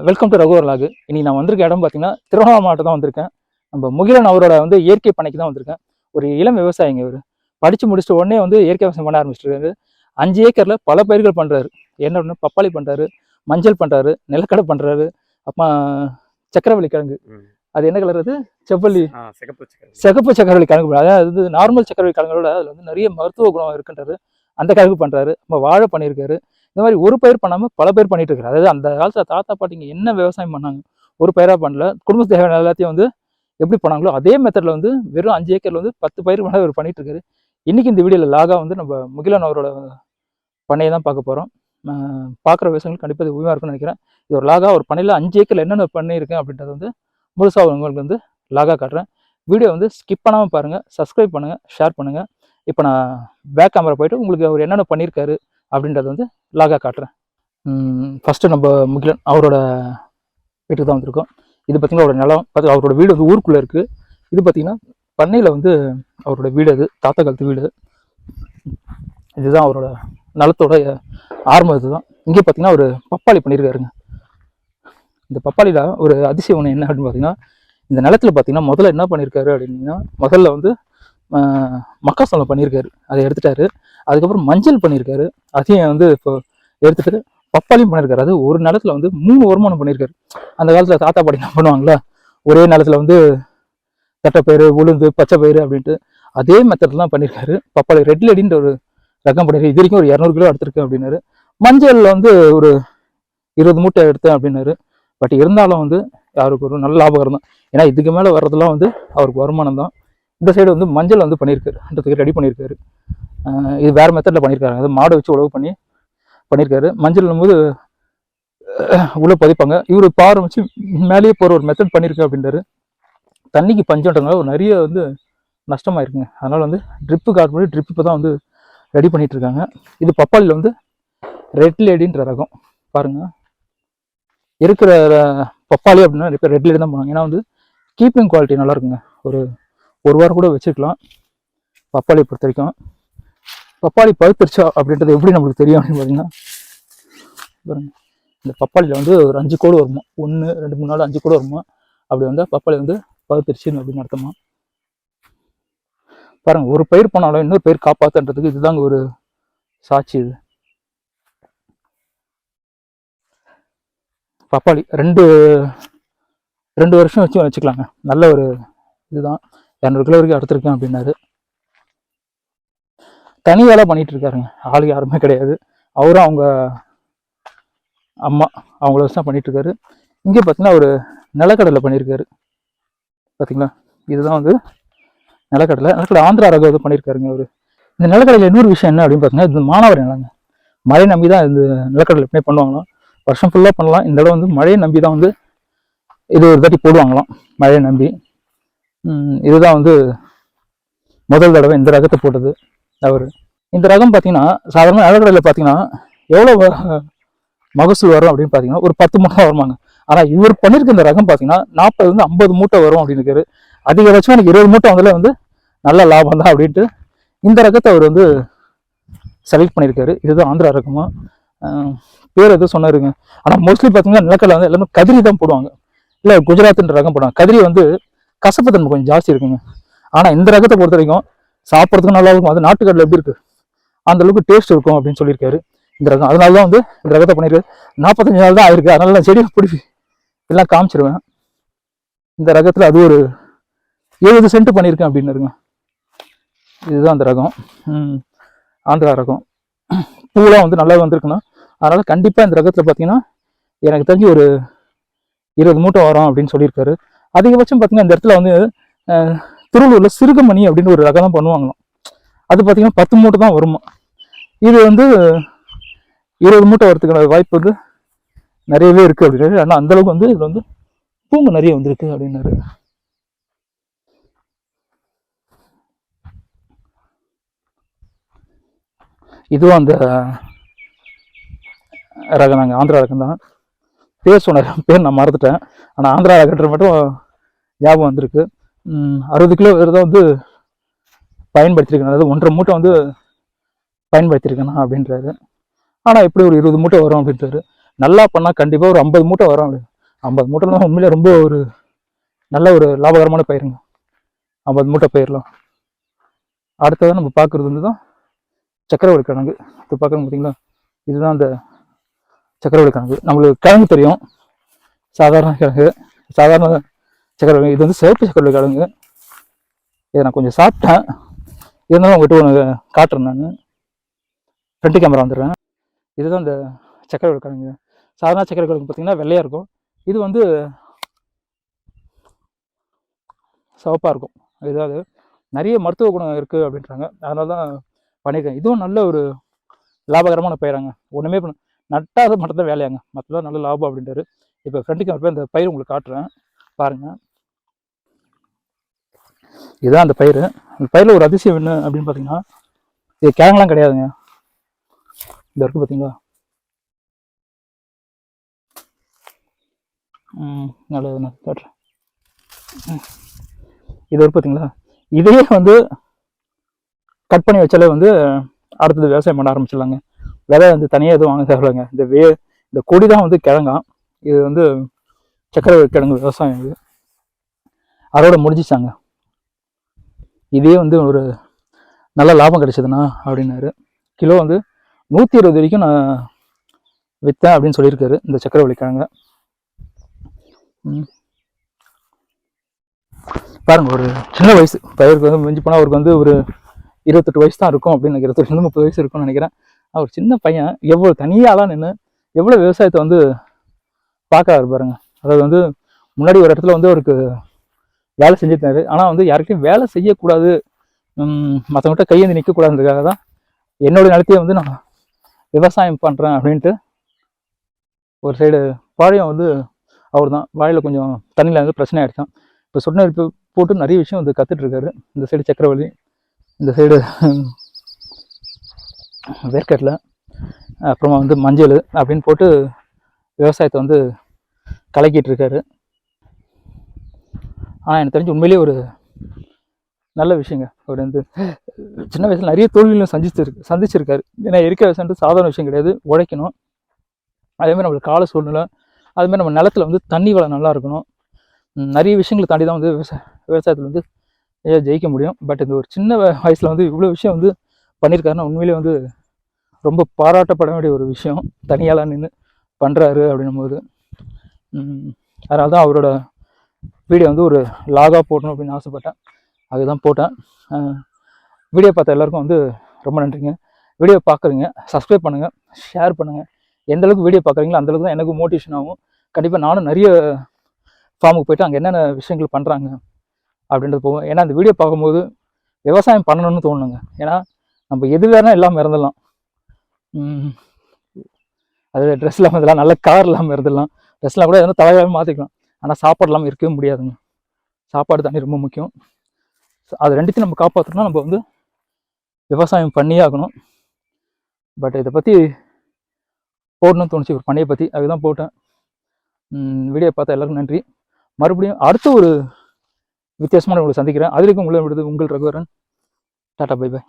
Welcome to Raghubar log. இன்னைக்கு நான் வந்திருக்க இடம் பார்த்தீங்கன்னா திருவண்ணாமலை மாவட்டம் தான் வந்திருக்கேன். நம்ம முகிலன் அவரோட இயற்கை பண்ணைக்கு தான் வந்திருக்கேன். ஒரு இளம் விவசாயிங்க. இவர் படித்து முடிச்சுட்டு உடனே இயற்கை விவசாயம் பண்ண ஆரம்பிச்சிருக்காரு. 5 ஏக்கரில் பல பயிர்கள் பண்ணுறாரு. என்ன பப்பாளி பண்ணுறாரு, மஞ்சள் பண்ணுறாரு, நிலக்கடை பண்ணுறாரு, அப்புறம் சக்கரவள்ளி கிழங்கு. அது என்ன கலர்? அது செவ்வள்ளி, சிகப்பு சக்கரவள்ளி கிழங்கு. அதாவது நார்மல் சக்கரவள்ளி கிழங்கோட அதில் நிறைய மருத்துவ குணம் இருக்குன்றாரு. அந்த கிழங்கு பண்ணுறாரு. நம்ம வாழை பண்ணியிருக்காரு. இந்த மாதிரி ஒரு பயிர் பண்ணாமல் பல பேர் பண்ணிட்டு இருக்காரு. அதாவது அந்த காலத்தில் தாத்தா பாட்டிங்க என்ன விவசாயம் பண்ணாங்க, ஒரு பயிராக பண்ணல, குடும்ப தேவையான எல்லாத்தையும் எப்படி பண்ணாங்களோ அதே மெத்தடில் வெறும் 5 ஏக்கரில் 10 பயிர் பண்ண இவர் பண்ணிட்டு இருக்காரு. இன்னைக்கு இந்த வீடியோவில் லாகா நம்ம முகிலன் அவரோட பண்ணையை தான் பார்க்க போகிறோம். பார்க்குற விவசாயிகள் கண்டிப்பாக இது உபயோகமாக இருக்குன்னு நினைக்கிறேன். இது ஒரு லாகா, ஒரு பண்ணையில் 5 ஏக்கரில் என்னென்ன பண்ணியிருக்கேன் அப்படின்றது முழுசாக உங்களுக்கு லாகா காட்டுறேன். வீடியோ ஸ்கிப் பண்ணாமல் பாருங்கள், சப்ஸ்கிரைப் பண்ணுங்கள், ஷேர் பண்ணுங்கள். இப்போ நான் பேக் கேமரா போயிட்டு உங்களுக்கு அவர் என்னென்ன பண்ணியிருக்காரு அப்படின்றது லாகா காட்டுறேன். ஃபஸ்ட்டு நம்ம முகிலன் அவரோட வீட்டுக்கு தான் வந்திருக்கோம். இது பார்த்திங்கன்னா அவரோட நிலம் அவரோட வீடு ஊருக்குள்ளே இருக்குது. இது பார்த்திங்கன்னா பண்ணையில் அவரோட வீடு, அது தாத்தா காலத்து வீடு. இதுதான் அவரோட நிலத்தோட ஆரம்பம். இதுதான். இங்கே பார்த்திங்கன்னா ஒரு பப்பாளி பண்ணியிருக்காருங்க. இந்த பப்பாளியில் ஒரு அதிசயம் ஒன்று என்ன அப்படின்னு பார்த்தீங்கன்னா, இந்த நிலத்தில் பார்த்திங்கன்னா முதல்ல என்ன பண்ணியிருக்காரு அப்படின்னா, முதல்ல மக்காசோளம் பண்ணியிருக்காரு, அதை எடுத்துட்டாரு. அதுக்கப்புறம் மஞ்சள் பண்ணியிருக்காரு, அதையும் இப்போ எடுத்துட்டு பப்பாளியும் பண்ணியிருக்காரு. அது ஒரு நிலத்துல 3 வருமானம் பண்ணியிருக்காரு. அந்த காலத்தில் தாத்தா பாட்டி என்ன பண்ணுவாங்களா, ஒரே நிலத்துல தட்டைப்பயிறு, உளுந்து, பச்சை பயிறு அப்படின்ட்டு அதே மெத்தட்ல தான் பண்ணியிருக்காரு. பப்பாளி ரெட் லேடின்ற ஒரு ரகம் பண்ணியிருக்கு. இது வரைக்கும் ஒரு 200 கிலோ எடுத்திருக்கேன் அப்படின்னாரு. மஞ்சளில் ஒரு 20 மூட்டை எடுத்தேன் அப்படின்னாரு. பட் இருந்தாலும் யாருக்கு ஒரு நல்ல லாபகரம் தான். ஏன்னா இதுக்கு மேலே வர்றதுலாம் அவருக்கு வருமானம் தான். இந்த சைடு மஞ்சள் பண்ணியிருக்காரு, ரெடி பண்ணியிருக்காரு. இது வேறு மெத்தடில் பண்ணியிருக்காரு. அது மாடை வச்சு உழவு பண்ணியிருக்காரு. மஞ்சள் போது உள்ளே பதிப்பாங்க. இவர் பாறை வச்சு மேலேயே போகிற ஒரு மெத்தட் பண்ணியிருக்கேன் அப்படின்றாரு. தண்ணிக்கு பஞ்சம்ன்றதுனால நிறைய நஷ்டமாயிருக்குங்க. அதனால் ட்ரிப்பு காட் பண்ணி ட்ரிப் இப்போ தான் ரெடி பண்ணிட்டு இருக்காங்க. இது பப்பாளியில் ரெட் லேடின்ற ரகம். பாருங்கள், இருக்கிற பப்பாளி அப்படின்னா இப்போ ரெட் லேடி தான் பண்ணுவாங்க. ஏன்னா கீப்பிங் குவாலிட்டி நல்லா இருக்குங்க. ஒரு வாரம் கூட வச்சுக்கலாம். பப்பாளியை பொறுத்த வரைக்கும் பப்பாளி பழுத்துருச்சா அப்படின்றது எப்படி நம்மளுக்கு தெரியும் அப்படின்னு பார்த்தீங்கன்னா, பாருங்க, இந்த பப்பாளியில் ஒரு 5 கோடு வருமா, 1 2 3 4 5 கோடு வருமா. அப்படி பப்பாளி பழுத்துருச்சுன்னு அப்படின்னு அர்த்தமா. பாருங்க, ஒரு பயிர் பண்ணாலும் இன்னொரு பயிர் காப்பாற்றுன்றதுக்கு இதுதாங்க ஒரு சாட்சி. இது பப்பாளி 2 வருஷம் வச்சுக்கலாங்க. நல்ல ஒரு இதுதான். 200 கிலோ வரைக்கும் எடுத்திருக்கேன் அப்படின்னாரு. தனியாலாம் பண்ணிட்டு இருக்காருங்க. ஆளு யாருமே கிடையாது. அவரும் அவங்க அம்மா அவங்கள வச்சு தான் பண்ணிட்டு இருக்காரு. இங்கே பார்த்தீங்கன்னா ஒரு நிலக்கடலை பண்ணியிருக்காரு. பார்த்தீங்களா, இதுதான் நிலக்கடலை ஆந்திரா ரகம் பண்ணியிருக்காருங்க அவர். இந்த நிலக்கடலையில் இன்னொரு விஷயம் என்ன அப்படின்னு பார்த்தீங்கன்னா, இது மானாவாரி நிலங்க. மழை நம்பி தான் இந்த நிலக்கடலை எப்படி பண்ணுவாங்களாம். வருஷம் ஃபுல்லாக பண்ணலாம். இந்த இடம் மழையை நம்பி தான் இது ஒரு தாட்டி போடுவாங்களாம், மழையை நம்பி. இதுதான் முதல் தடவை இந்த ரகத்தை போட்டது அவர். இந்த ரகம் பார்த்தீங்கன்னா சாதாரண நிலக்கடலையில் பார்த்தீங்கன்னா எவ்வளோ மகசூல் வரும் அப்படின்னு பார்த்தீங்கன்னா ஒரு 10 மூட்டை வருவாங்க. ஆனால் இவர் பண்ணியிருக்க இந்த ரகம் பார்த்தீங்கன்னா 40 50 மூட்டை வரும் அப்படின்னு இருக்காரு. அதிகபட்சம் எனக்கு 20 மூட்டை நல்ல லாபம் தான் அப்படின்ட்டு இந்த ரகத்தை அவர் செலக்ட் பண்ணியிருக்காரு. இதுதான் ஆந்திரா ரகமா, பேர் எதுவும் சொன்னாருங்க. ஆனால் மோஸ்ட்லி பார்த்தீங்கன்னா நிலக்கடலை எல்லாமே கதிரி தான் போடுவாங்க, இல்லை குஜராத்ன்ற ரகம் போடுவாங்க. கதிரி கசப்பு தன்மை கொஞ்சம் ஜாஸ்தி இருக்குங்க. ஆனால் இந்த ரகத்தை பொறுத்த வரைக்கும் சாப்பிட்றதுக்கு நல்லா இருக்கும். அது நாட்டுக்கடலை எப்படி இருக்கு அந்த அளவுக்கு டேஸ்ட் இருக்கும் அப்படின்னு சொல்லியிருக்காரு இந்த ரகம். அதனால தான் இந்த ரகத்தை பண்ணியிருக்காரு. 45 நாள் தான் ஆயிருக்கு. அதனால நான் செடியை பிடிச்சி எல்லாம் காமிச்சிருவேன். இந்த ரகத்தில் அது ஒரு 70 சென்ட் பண்ணியிருக்கேன் அப்படின்னுருங்க. இதுதான் அந்த ரகம், ஆந்திரா ரகம். பூலாம் நல்லா வந்திருக்குன்னா அதனால கண்டிப்பாக இந்த ரகத்தில் பார்த்தீங்கன்னா எனக்கு தெரிஞ்சு ஒரு 20 மூட்டை வரும் அப்படின்னு சொல்லியிருக்காரு. அதிகபட்சம் பார்த்தீங்கன்னா இந்த இடத்துல திருவள்ளூரில் சிறுகமணி அப்படின்னு ஒரு ரகம் தான் பண்ணுவாங்களாம். அது பார்த்தீங்கன்னா 10 மூட்டை தான் வருமா. இது 20 மூட்டை வரதுக்கான வாய்ப்பு நிறையவே இருக்குது அப்படின்னாரு. ஆனால் அந்தளவுக்கு இதில் பூங்கு நிறைய வந்திருக்கு அப்படின்னாரு. இதுவும் அந்த ரகம் தாங்க, ஆந்திரா ரகம் தான். பேர் சொன்னார், பேர் நான் மறந்துட்டேன். ஆனால் ஆந்திரா ரகன்ற மட்டும் ஞாபகம் வந்திருக்கு. 60 கிலோ தான் பயன்படுத்தியிருக்கேன். அதாவது 1.5 மூட்டை பயன்படுத்தியிருக்கேனா அப்படின்றாரு. ஆனால் எப்படி ஒரு 20 மூட்டை வரும் அப்படின்றாரு. நல்லா பண்ணால் கண்டிப்பாக ஒரு 50 மூட்டை வரும். 50 மூட்டைலாம் உண்மையிலே ரொம்ப ஒரு நல்ல ஒரு லாபகரமான பயிருங்க. 50 மூட்டை பயிரலாம். அடுத்ததான் நம்ம பார்க்குறது வந்து தான் சக்கரவள்ளி கிழங்கு. இது பார்க்குறோம் பார்த்தீங்களா, இதுதான் அந்த சக்கரவள்ளி கிழங்கு. நம்மளுக்கு கிழங்கு தெரியும், சாதாரண கிழங்கு, சாதாரண சக்கரவள்ளி. இது வந்து சிவப்பு சக்கரவள்ளி கிழங்கு. இதை நான் கொஞ்சம் சாப்பிட்டேன், இருந்தாலும் உங்கள்கிட்ட ஒன்று காட்டுறேன். நான் ஃப்ரண்ட் கேமரா வந்துடுறேன். இதுதான் இந்த சக்கரவள்ளி கிழங்கு. சாதாரண சக்கரை கிழங்கு பார்த்தீங்கன்னா வெள்ளையாக இருக்கும், இது வந்து சிவப்பாக இருக்கும். இதாவது நிறைய மருத்துவ குணம் இருக்குது அப்படின்றாங்க, அதனால தான் பண்ணியிருக்கேன். இதுவும் நல்ல ஒரு லாபகரமான பயிராங்க. ஒன்றுமே நட்டாத மட்டும் தான் வேலையாங்க, மற்றதான் நல்ல லாபம் அப்படின்றாரு. இப்போ ஃப்ரெண்டுக்கு போய் அந்த பயிர் உங்களுக்கு காட்டுறேன் பாருங்கள். இதுதான் அந்த பயிர். அந்த பயிரில் ஒரு அதிசயம் என்ன அப்படின்னு பார்த்தீங்கன்னா, இது கிழங்குலாம் கிடையாதுங்க. இந்த இருக்குது பார்த்தீங்களா, நல்லது நான் காட்டுறேன். இது ஒரு பார்த்தீங்களா, இதையே வந்து கட் பண்ணி வச்சாலே வந்து அடுத்தது விவசாயம் பண்ண ஆரம்பிச்சிடலாங்க. விதை வந்து தனியாக எதுவும் வாங்க தேவையில்லைங்க. இந்த கொடி தான் வந்து கிழங்காம். இது வந்து சக்கரை கிழங்கு விவசாயம். இது அதோட முடிஞ்சிச்சாங்க. இதே வந்து ஒரு நல்ல லாபம் கிடைச்சதுண்ணா அப்படின்னாரு. கிலோ வந்து 120 வரைக்கும் நான் விற்றேன் அப்படின்னு சொல்லியிருக்காரு இந்த சக்கரவள்ளி கிழங்க. பாருங்க, ஒரு சின்ன வயசு பயிருக்கு வந்து மிஞ்சி போனால் அவருக்கு வந்து ஒரு 28 வயசு தான் இருக்கும் அப்படின்னு நினைக்கிறேன். 30 வயசு இருக்கும்னு நினைக்கிறேன். அவர் சின்ன பையன் எவ்வளோ தனியாலாம் நின்று எவ்வளோ விவசாயத்தை வந்து பார்க்க பாருங்க. அதாவது வந்து முன்னாடி ஒரு இடத்துல வந்து அவருக்கு வேலை செஞ்சுட்டாரு, ஆனால் வந்து யாருக்கையும் வேலை செய்யக்கூடாது, மற்றவங்கள்ட்ட கையேந்தி நிற்கக்கூடாதுன்றதுக்காக தான் என்னோட நிலத்தையே வந்து நான் விவசாயம் பண்ணுறேன் அப்படின்ட்டு ஒரு சைடு வாழையும் வந்து அவர் தான் வாழையில் கொஞ்சம் தண்ணியில் வந்து பிரச்சனை ஆகிடுச்சான். இப்போ சொட்டு போட்டு நிறைய விஷயம் வந்து கற்றுட்ருக்காரு. இந்த சைடு சக்கரவள்ளி, இந்த சைடு வேர்க்கடலை, அப்புறமா வந்து மஞ்சள் அப்படின்னு போட்டு விவசாயத்தை வந்து கலக்கிட்டு இருக்காரு. ஆனால் எனக்கு தெரிஞ்சு உண்மையிலேயே ஒரு நல்ல விஷயங்க. அவர் வந்து சின்ன வயசில் நிறைய தோல்விகளும் சந்திச்சிருக்காரு. ஏன்னா இயற்கை விவசாயம்ன்றது சாதாரண விஷயம் கிடையாது, உழைக்கணும். அதேமாதிரி நம்மளுக்கு கால சூழ்நிலை, அதுமாதிரி நம்ம நிலத்தில் வந்து தண்ணி வளம் நல்லா இருக்கணும். நிறைய விஷயங்களை தாண்டி தான் வந்து விவசாயத்தில் வந்து ஜெயிக்க முடியும். பட் இந்த ஒரு சின்ன வயசில் வந்து இவ்வளோ விஷயம் வந்து பண்ணியிருக்காருன்னா உண்மையிலே வந்து ரொம்ப பாராட்டப்பட வேண்டிய ஒரு விஷயம். தனியாலாம் நின்று பண்ணுறாரு அப்படின்னும் போது அதனால தான் அவரோட வீடியோ வந்து ஒரு லாகாக போடணும் அப்படின்னு ஆசைப்பட்டேன், அதுதான் போட்டேன். வீடியோ பார்த்த எல்லாருக்கும் வந்து ரொம்ப நன்றிங்க. வீடியோ பார்க்குறீங்க, சப்ஸ்கிரைப் பண்ணுங்கள், ஷேர் பண்ணுங்கள். எந்தளவுக்கு வீடியோ பார்க்குறீங்களோ அந்தளவுக்கு தான் எனக்கு மோட்டிவேஷன் ஆகும். கண்டிப்பாக நானும் நிறைய ஃபார்முக்கு போய்ட்டு அங்கே என்னென்ன விஷயங்கள் பண்ணுறாங்க அப்படின்றது போகும். ஏன்னா அந்த வீடியோ பார்க்கும்போது விவசாயம் பண்ணணும்னு தோணுங்க. ஏன்னா நம்ம எது வேணால் இல்லாமல் இருந்துடலாம், அது ட்ரெஸ் இல்லாமல் இருந்தலாம், நல்ல கார் இல்லாமல் இருந்துடலாம், ட்ரெஸ்லாம் கூட எதனா தலையாக மாற்றிக்கலாம். ஆனால் சாப்பாடு இல்லாமல் இருக்கவே முடியாதுங்க. சாப்பாடு தண்ணி ரொம்ப முக்கியம். அது ரெண்டுத்தையும் நம்ம காப்பாற்றணும்னா நம்ம வந்து விவசாயம் பண்ணியே ஆகணும். பட் இதை பற்றி போடணும்னு தோணுச்சு, ஒரு பண்ணையை பற்றி, அதுதான் போட்டேன். வீடியோ பார்த்தா எல்லாருக்கும் நன்றி. மறுபடியும் அடுத்த ஒரு வித்தியாசமான உங்களை சந்திக்கிறேன். அது வரைக்கும் உங்களை விடுது உங்கள் ரகுவரன். Tata, by by.